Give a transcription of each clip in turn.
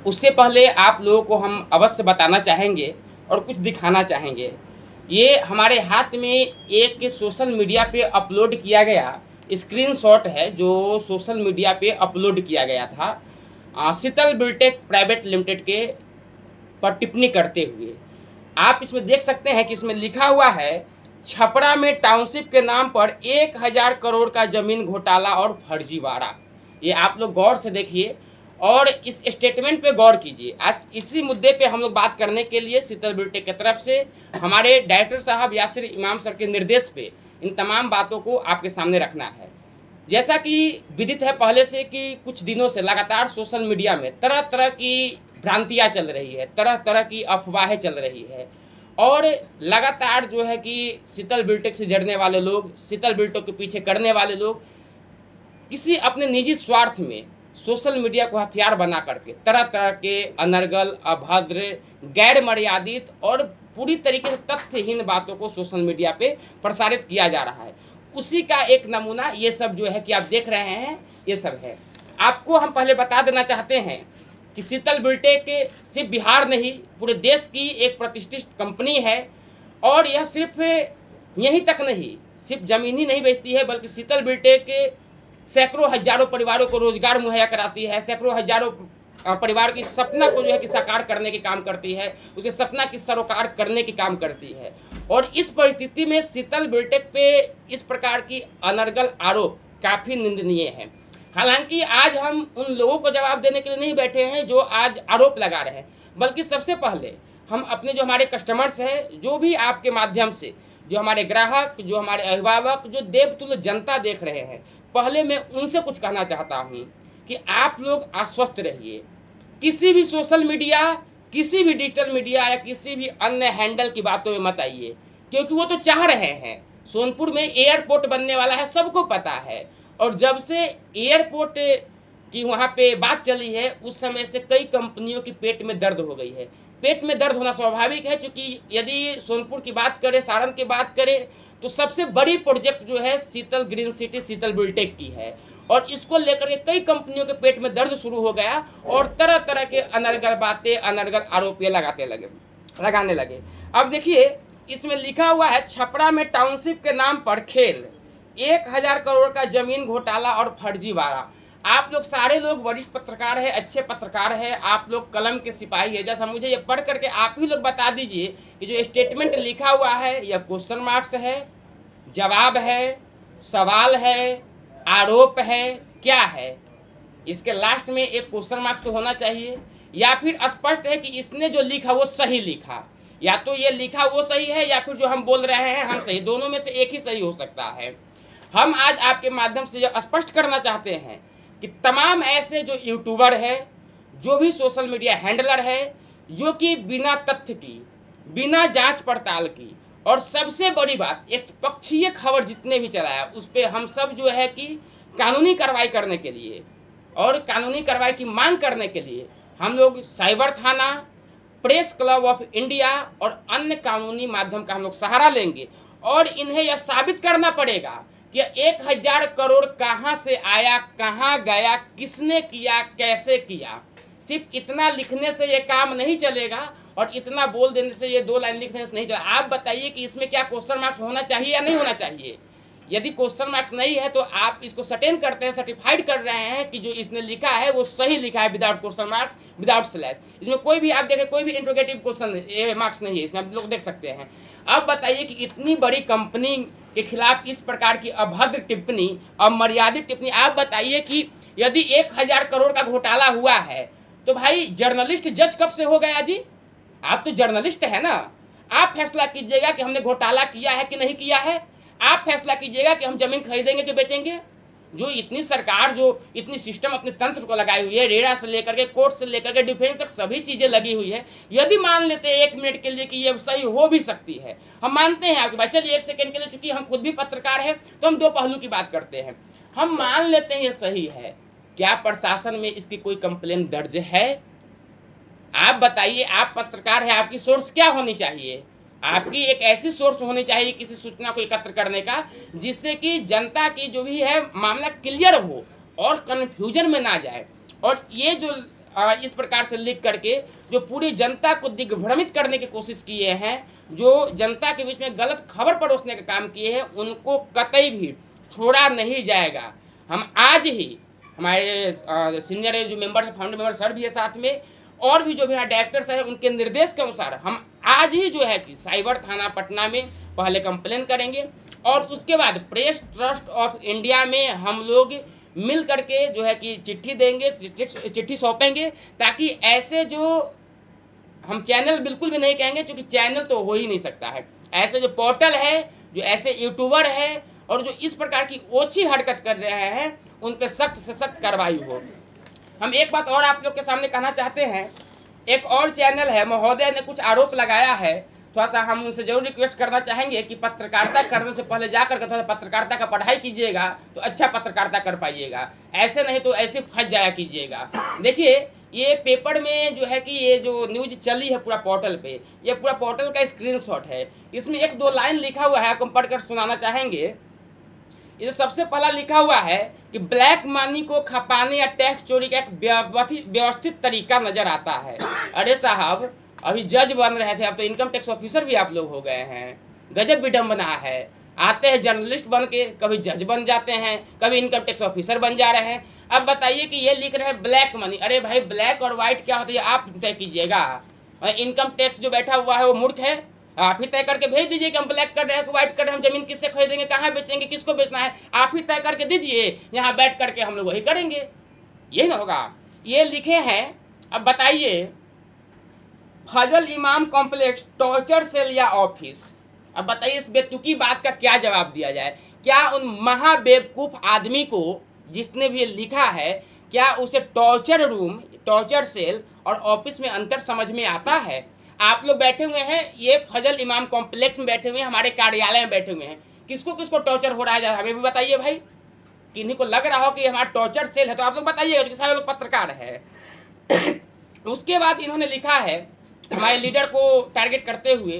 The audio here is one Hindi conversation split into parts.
उससे पहले आप लोगों को हम अवश्य बताना चाहेंगे और कुछ दिखाना चाहेंगे। ये हमारे हाथ में एक सोशल मीडिया पे अपलोड किया गया स्क्रीनशॉट है, जो सोशल मीडिया पे अपलोड किया गया था शीतल बिल्टेक प्राइवेट लिमिटेड के पर टिप्पणी करते हुए। आप इसमें देख सकते हैं कि इसमें लिखा हुआ है, छपरा में टाउनशिप के नाम पर 1000 करोड़ का जमीन घोटाला और फर्जीवाड़ा। ये आप लोग गौर से देखिए और इस स्टेटमेंट पे गौर कीजिए। आज इसी मुद्दे पे हम लोग बात करने के लिए शीतल बिल्टेक की तरफ से हमारे डायरेक्टर साहब यासिर इमाम सर के निर्देश पे इन तमाम बातों को आपके सामने रखना है। जैसा कि विदित है पहले से कि कुछ दिनों से लगातार सोशल मीडिया में तरह तरह की भ्रांतियाँ चल रही है, तरह तरह की अफवाहें चल रही है और लगातार जो है कि शीतल बिल्टेक से जड़ने वाले लोग, शीतल बिल्टेक के पीछे करने वाले लोग किसी अपने निजी स्वार्थ में सोशल मीडिया को हथियार बना करके तरह तरह के अनर्गल, अभद्र, गैर मर्यादित और पूरी तरीके से तथ्यहीन बातों को सोशल मीडिया पे प्रसारित किया जा रहा है। उसी का एक नमूना ये सब जो है कि आप देख रहे हैं, ये सब है। आपको हम पहले बता देना चाहते हैं कि शीतल बिल्टेक सिर्फ बिहार नहीं, पूरे देश की एक प्रतिष्ठित कंपनी है और यह सिर्फ यहीं तक नहीं, सिर्फ ज़मीन ही नहीं बेचती है, बल्कि शीतल बिल्टेक सैकड़ों हजारों परिवारों को रोजगार मुहैया कराती है, सैकड़ों हजारों परिवार की सपना को जो है कि साकार करने के काम करती है, उसके सपना की सरोकार करने के काम करती है। और इस परिस्थिति में शीतल बिल्टेक पे इस प्रकार की अनर्गल आरोप काफ़ी निंदनीय है। हालांकि आज हम उन लोगों को जवाब देने के लिए नहीं बैठे हैं जो आज आरोप लगा रहे हैं, बल्कि सबसे पहले हम अपने जो हमारे कस्टमर्स हैं, जो भी आपके माध्यम से जो हमारे ग्राहक, जो हमारे अभिभावक, जो देवतुल्य जनता देख रहे हैं, पहले मैं उनसे कुछ कहना चाहता हूं कि आप लोग आश्वस्त रहिए। किसी भी सोशल मीडिया, किसी भी डिजिटल मीडिया या किसी भी अन्य हैंडल की बातों में मत आइए, क्योंकि वो तो चाह रहे हैं। सोनपुर में एयरपोर्ट बनने वाला है, सबको पता है। और जब से एयरपोर्ट की वहाँ पे बात चली है, उस समय से कई कंपनियों की पेट में दर्द हो गई है। पेट में दर्द होना स्वाभाविक है, क्योंकि यदि सोनपुर की बात करें, सारण की बात करें, तो सबसे बड़ी प्रोजेक्ट जो है शीतल ग्रीन सिटी शीतल बिल्टेक की है। और इसको लेकर के कई कंपनियों के पेट में दर्द शुरू हो गया और तरह तरह के अनर्गल बातें, अनर्गल आरोप ये लगाने लगे। अब देखिए, इसमें लिखा हुआ है, छपरा में टाउनशिप के नाम पर खेल, 1000 करोड़ का जमीन घोटाला और फर्जीवाड़ा। आप लोग सारे लोग वरिष्ठ पत्रकार है, अच्छे पत्रकार है, आप लोग कलम के सिपाही है। जैसा मुझे ये पढ़ करके आप ही लोग बता दीजिए कि जो स्टेटमेंट लिखा हुआ है, यह क्वेश्चन मार्क्स है, जवाब है, सवाल है, आरोप है, क्या है? इसके लास्ट में एक क्वेश्चन मार्क्स तो होना चाहिए, या फिर स्पष्ट है कि इसने जो लिखा वो सही लिखा, या तो ये लिखा वो सही है या फिर जो हम बोल रहे हैं हम सही। दोनों में से एक ही सही हो सकता है। हम आज आपके माध्यम से यह स्पष्ट करना चाहते हैं कि तमाम ऐसे जो यूट्यूबर है, जो भी सोशल मीडिया हैंडलर है, जो कि बिना तथ्य की, बिना जांच पड़ताल की, और सबसे बड़ी बात, एक पक्षीय खबर जितने भी चलाया, उस पर हम सब जो है कि कानूनी कार्रवाई करने के लिए और कानूनी कार्रवाई की मांग करने के लिए हम लोग साइबर थाना, प्रेस क्लब ऑफ इंडिया और अन्य कानूनी माध्यम का हम लोग सहारा लेंगे। और इन्हें यह साबित करना पड़ेगा कि 1000 करोड़ कहाँ से आया, कहाँ गया, किसने किया, कैसे किया। सिर्फ इतना लिखने से ये काम नहीं चलेगा और इतना बोल देने से, ये 2 लाइन लिखने से नहीं चलेगा। आप बताइए कि इसमें क्या क्वेश्चन मार्क्स होना चाहिए या नहीं होना चाहिए? यदि क्वेश्चन मार्क्स नहीं है तो आप इसको सर्टेन करते हैं, सर्टिफाइड कर रहे हैं कि जो इसने लिखा है वो सही लिखा है, without question marks, without slash. इसमें कोई भी आप देखें, कोई भी इंट्रोगेटिव क्वेश्चन मार्क्स नहीं है इसमें, आप लोग देख सकते हैं। अब बताइए कि इतनी बड़ी कंपनी के खिलाफ इस प्रकार की अभद्र टिप्पणी, अमर्यादित टिप्पणी, आप बताइए कि यदि 1000 करोड़ का घोटाला हुआ है तो भाई जर्नलिस्ट जज कब से हो गया जी? आप तो जर्नलिस्ट है ना, आप फैसला कीजिएगा कि हमने घोटाला किया है कि नहीं किया है। आप फैसला कीजिएगा कि हम जमीन खरीदेंगे कि बेचेंगे। जो इतनी सरकार, जो इतनी सिस्टम अपने तंत्र को लगाई हुई है, रेडा से लेकर के कोर्ट से लेकर के डिफेंस तक सभी चीजें लगी हुई है। यदि मान लेते हैं 1 मिनट के लिए कि ये सही हो भी सकती है, हम मानते हैं आपके भाई, चलिए 1 सेकंड के लिए, चूंकि हम खुद भी पत्रकार हैं तो हम 2 पहलू की बात करते हैं। हम मान लेते हैं ये सही है, क्या प्रशासन में इसकी कोई कंप्लेन दर्ज है? आप बताइए, आप पत्रकार है, आपकी सोर्स क्या होनी चाहिए? आपकी एक ऐसी सोर्स होनी चाहिए किसी सूचना को एकत्र करने का, जिससे कि जनता की जो भी है मामला क्लियर हो और कन्फ्यूजन में ना जाए। और ये जो इस प्रकार से लिख करके जो पूरी जनता को दिग्भ्रमित करने की कोशिश किए हैं, जो जनता के बीच में गलत खबर परोसने का काम किए हैं, उनको कतई भी छोड़ा नहीं जाएगा। हम आज ही हमारे सीनियर जो मेंबर फाउंडर मेंबर सर भी है साथ में, और भी जो भी यहाँ डायरेक्टर्स हैं, उनके निर्देश के अनुसार हम आज ही जो है कि साइबर थाना पटना में पहले कंप्लेन करेंगे और उसके बाद प्रेस ट्रस्ट ऑफ इंडिया में हम लोग मिल करके जो है कि चिट्ठी देंगे, चिट्ठी सौंपेंगे, ताकि ऐसे जो हम चैनल बिल्कुल भी नहीं कहेंगे क्योंकि चैनल तो हो ही नहीं सकता है, ऐसे जो पोर्टल है, जो ऐसे यूट्यूबर है और जो इस प्रकार की ओछी हरकत कर रहे हैं, उन पर सख्त से सख्त कार्रवाई हो। हम एक बात और आप लोग के सामने कहना चाहते हैं, एक और चैनल है, महोदय ने कुछ आरोप लगाया है, थोड़ा सा हम उनसे जरूर रिक्वेस्ट करना चाहेंगे कि पत्रकारिता करने से पहले जाकर के थोड़ा पत्रकारिता का पढ़ाई कीजिएगा तो अच्छा पत्रकारिता कर पाइएगा, ऐसे नहीं तो ऐसे फंस जाया कीजिएगा। देखिए ये पेपर में जो है कि ये जो न्यूज चली है पूरा पोर्टल पे, ये पूरा पोर्टल का स्क्रीनशॉट है, इसमें एक दो लाइन लिखा हुआ है, आपको पढ़कर सुनाना चाहेंगे। ये सबसे पहला लिखा हुआ है कि ब्लैक मनी को खपाने या टैक्स चोरी का एक व्यवस्थित तरीका नजर आता है। अरे साहब, अभी जज बन रहे थे, अब तो इनकम टैक्स ऑफिसर भी आप लोग हो गए हैं। गजब विडम्बना है, आते हैं जर्नलिस्ट बन के, कभी जज बन जाते हैं, कभी इनकम टैक्स ऑफिसर बन जा रहे हैं। अब बताइए कि ये लिख रहे हैं ब्लैक मनी। अरे भाई, ब्लैक और व्हाइट क्या होता है आप तय कीजिएगा। इनकम टैक्स जो बैठा हुआ है वो मूर्ख है, आप ही तय करके भेज दीजिए कि हम ब्लैक कर रहे हैं कि व्हाइट कर रहे हैं, हम जमीन किससे खरीदेंगे, कहाँ बेचेंगे, किसको बेचना है, आप ही तय करके दीजिए, यहाँ बैठ करके हम लोग वही करेंगे, यही ना होगा। ये लिखे हैं। अब बताइए, फजल इमाम कॉम्प्लेक्स टॉर्चर सेल या ऑफिस। अब बताइए इस बेतुकी बात का क्या जवाब दिया जाए। क्या उन महाबेवकूफ आदमी को जिसने भी लिखा है, क्या उसे टॉर्चर रूम, टॉर्चर सेल और ऑफिस में अंतर समझ में आता है? आप लोग बैठे हुए हैं, ये फजल इमाम कॉम्प्लेक्स में बैठे हुए हैं, हमारे कार्यालय में बैठे हुए हैं, किसको किसको टॉर्चर हो रहा है हमें भी बताइए भाई। किन्हीं को लग रहा हो कि हमारा टॉर्चर सेल है तो आप लोग बताइए, सारे लोग पत्रकार है। उसके बाद इन्होंने लिखा है हमारे लीडर को टारगेट करते हुए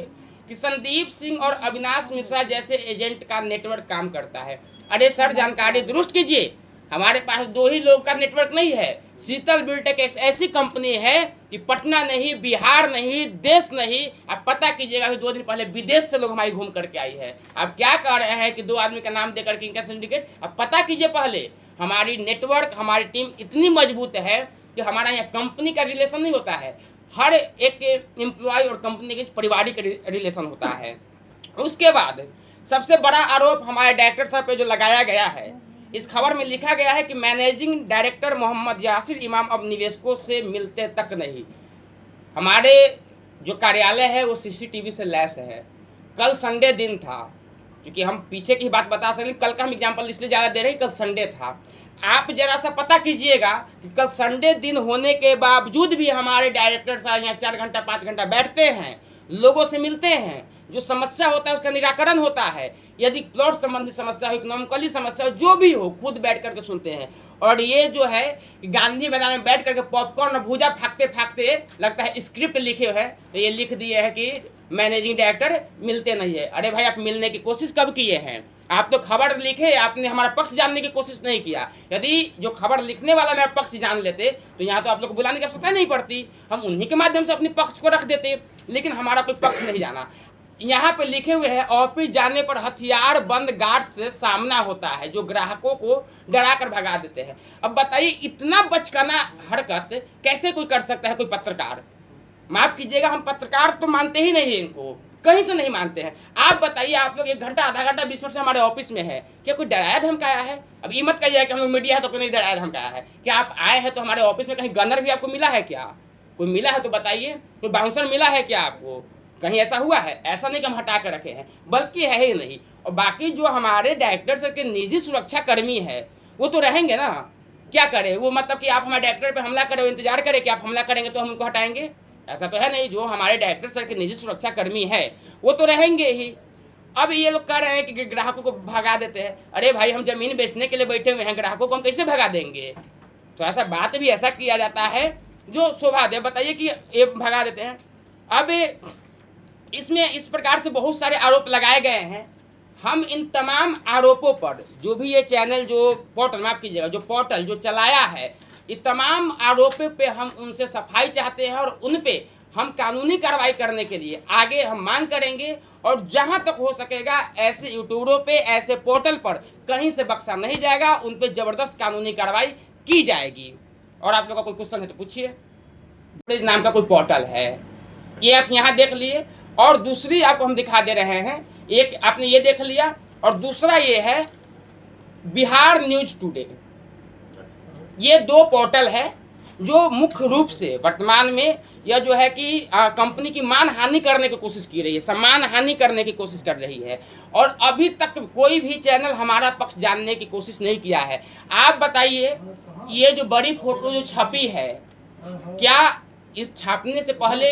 कि संदीप सिंह और अविनाश मिश्रा जैसे एजेंट का नेटवर्क काम करता है। अरे सर, जानकारी दुरुस्त कीजिए, हमारे पास दो ही लोग का नेटवर्क नहीं है। शीतल बिल्टेक एक ऐसी कंपनी है कि पटना नहीं, बिहार नहीं, देश नहीं, आप पता कीजिएगा। अभी 2 दिन पहले विदेश से लोग हमारी घूम करके आई है। आप क्या कह रहे हैं कि 2 आदमी का नाम देकर के इनका सिंडिकेट, आप पता कीजिए पहले। हमारी नेटवर्क, हमारी टीम इतनी मजबूत है कि हमारा यहाँ कंपनी का रिलेशन नहीं होता है, हर एक एम्प्लॉय और कंपनी के पारिवारिक रिलेशन होता है। उसके बाद सबसे बड़ा आरोप हमारे डायरेक्टर साहब पे जो लगाया गया है, इस खबर में लिखा गया है कि मैनेजिंग डायरेक्टर मोहम्मद यासिर इमाम अब निवेशकों से मिलते तक नहीं। हमारे जो कार्यालय है वो सीसीटीवी से लैस है। कल संडे दिन था, क्योंकि हम पीछे की बात बता सकते, कल का हम एग्जाम्पल इसलिए ज़्यादा दे रहे हैं, कल संडे था। आप जरा सा पता कीजिएगा कि कल संडे दिन होने के बावजूद भी हमारे डायरेक्टर साहब यहाँ 4 घंटा 5 घंटा बैठते हैं, लोगों से मिलते हैं, जो समस्या होता है उसका निराकरण होता है। यदि प्लॉट संबंधी समस्या हो, इकोनॉमिकली समस्या हो, जो भी हो, खुद बैठ करके सुनते हैं। और ये जो है गांधी मैदान में बैठ करके पॉपकॉर्न और भूजा फाकते फाकते लगता है स्क्रिप्ट लिखे है, तो ये लिख दिए है कि मैनेजिंग डायरेक्टर मिलते नहीं है। अरे भाई, आप मिलने की कोशिश कब किए हैं? आप तो खबर लिखे, आपने हमारा पक्ष जानने की कोशिश नहीं किया। यदि जो खबर लिखने वाला मेरा पक्ष जान लेते तो यहाँ तो आप लोग को बुलाने की आवश्यकता नहीं पड़ती, हम उन्हीं के माध्यम से अपने पक्ष को रख देते। लेकिन हमारा कोई पक्ष नहीं जाना। यहाँ पे लिखे हुए हैं, ऑफिस जाने पर हथियार बंद गार्ड से सामना होता है जो ग्राहकों को डरा कर भगा देते हैं। अब बताइए, इतना बचकाना हरकत कैसे कोई कर सकता है, कोई पत्रकार? माफ कीजिएगा, हम पत्रकार तो मानते ही नहीं है, इनको कहीं से नहीं मानते हैं। आप बताइए, आप लोग 1 घंटा आधा घंटा 20 मिनट से हमारे ऑफिस में है, क्या कोई डराया धमकाया है? अब ये मत कहिए कि हम लोग मीडिया है तो कोई नहीं डराया धमकाया है। क्या आप आए हैं तो हमारे ऑफिस में कहीं गनर भी आपको मिला है क्या? कोई मिला है तो बताइए, कोई बाउंसर मिला है क्या आपको? कहीं ऐसा हुआ है? ऐसा नहीं कि हम हटा कर रखे हैं, बल्कि है ही नहीं। और बाकी जो हमारे डायरेक्टर सर के निजी सुरक्षा कर्मी है वो तो रहेंगे ना। क्या करें वो, मतलब कि आप हमारे डायरेक्टर पे हमला करें, इंतजार करें कि आप हमला करेंगे तो हम उनको हटाएंगे? ऐसा तो है नहीं। जो हमारे डायरेक्टर सर के निजी सुरक्षा कर्मी है वो तो रहेंगे ही। अब ये लोग कह रहे हैं कि ग्राहकों को भगा देते हैं। अरे भाई, हम जमीन बेचने के लिए बैठे हुए हैं, ग्राहकों को हम कैसे भगा देंगे? तो ऐसा बात भी ऐसा किया जाता है जो शोभा दे। बताइए कि ये भगा देते हैं। अब इसमें इस प्रकार से बहुत सारे आरोप लगाए गए हैं। हम इन तमाम आरोपों पर जो भी ये चैनल, जो पोर्टल, माफ कीजिएगा, जो पोर्टल जो चलाया है, ये तमाम आरोपों पे हम उनसे सफाई चाहते हैं और उन पे हम कानूनी कार्रवाई करने के लिए आगे हम मांग करेंगे। और जहां तक हो सकेगा ऐसे यूट्यूबरों पे, ऐसे पोर्टल पर कहीं से बख्शा नहीं जाएगा, उन पे जबरदस्त कानूनी कार्रवाई की जाएगी। और आप लोग का कोई क्वेश्चन है तो पूछिए। ब्रिज नाम का कोई पोर्टल है, ये आप यहाँ देख लिए। और दूसरी आपको हम दिखा दे रहे हैं, एक आपने ये देख लिया और दूसरा ये है बिहार न्यूज टुडे। ये दो पोर्टल है जो मुख्य रूप से वर्तमान में यह जो है कि कंपनी की मानहानि करने की कोशिश की रही है, सम्मान हानि करने की कोशिश कर रही है। और अभी तक कोई भी चैनल हमारा पक्ष जानने की कोशिश नहीं किया है। आप बताइए, ये जो बड़ी फोटो जो छपी है, क्या इस छापने से पहले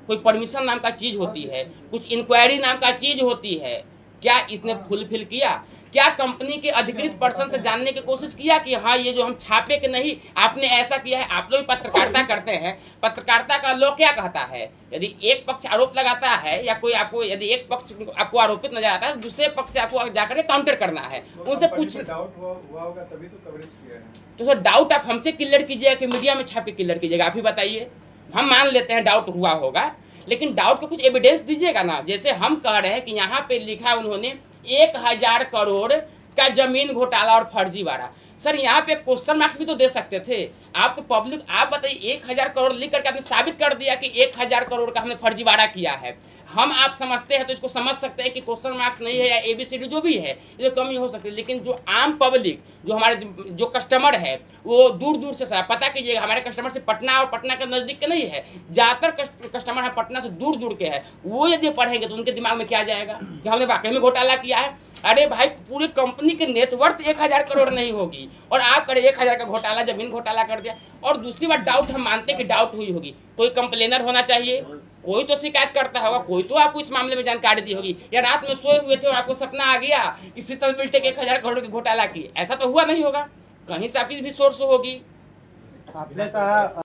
कोई परमिशन नाम का चीज होती है, कुछ इंक्वायरी नाम का चीज होती है? क्या इसने फुलफिल किया? क्या कंपनी के अधिकृत पर्सन से जानने की कोशिश किया कि हाँ ये जो हम छापे के नहीं, आपने ऐसा किया है? आप लोग भी पत्रकारिता करते हैं, पत्रकारिता का लोग क्या कहता है, यदि एक पक्ष आरोप लगाता है या कोई आपको, यदि एक पक्ष आपको आरोपित नजर आता है, दूसरे पक्ष से आपको जाकर काउंटर करना है, उनसे पूछ। डाउट हुआ होगा तभी तो कवरेज किया है। तो सर डाउट आप हमसे क्लियर कीजिएगा कि मीडिया में छाप के क्लियर कीजिएगा? आप ही बताइए। हम मान लेते हैं डाउट हुआ होगा, लेकिन डाउट को कुछ एविडेंस दीजिएगा ना। जैसे हम कह रहे हैं कि यहाँ पे लिखा उन्होंने 1000 करोड़ का जमीन घोटाला और फर्जीवाड़ा। सर यहाँ पे क्वेश्चन मार्क्स भी तो दे सकते थे। आप तो पब्लिक, आप बताइए 1000 करोड़ लिख करके आपने साबित कर दिया कि 1000 करोड़ का हमने फर्जीवाड़ा किया है। हम आप समझते हैं तो इसको समझ सकते हैं कि क्वेश्चन मार्क्स नहीं है या ABCD जो भी है, ये कमी हो सकती है। लेकिन जो आम पब्लिक, जो हमारे जो कस्टमर है, वो दूर दूर से सर पता कीजिएगा, हमारे कस्टमर से पटना और पटना के नज़दीक के नहीं है, ज़्यादातर कस्टमर है पटना से दूर दूर के है। वो यदि पढ़ेंगे तो उनके दिमाग में क्या जाएगा कि हमने वाकई में घोटाला किया है। अरे भाई, पूरी कंपनी के नेटवर्थ 1000 करोड़ नहीं होगी और आप करें 1000 का घोटाला, जमीन घोटाला कर दिया। और दूसरी बात, डाउट हम मानते हैं कि डाउट हुई होगी, कोई कंप्लेनर होना चाहिए, कोई तो शिकायत करता होगा, कोई तो आपको इस मामले में जानकारी दी होगी। या रात में सोए हुए थे और आपको सपना आ गया कि शीतल बिल्टे 1000 करोड़ की घोटाला की, ऐसा तो हुआ नहीं होगा, कहीं से आपकी भी सोर्स होगी। आपने कहा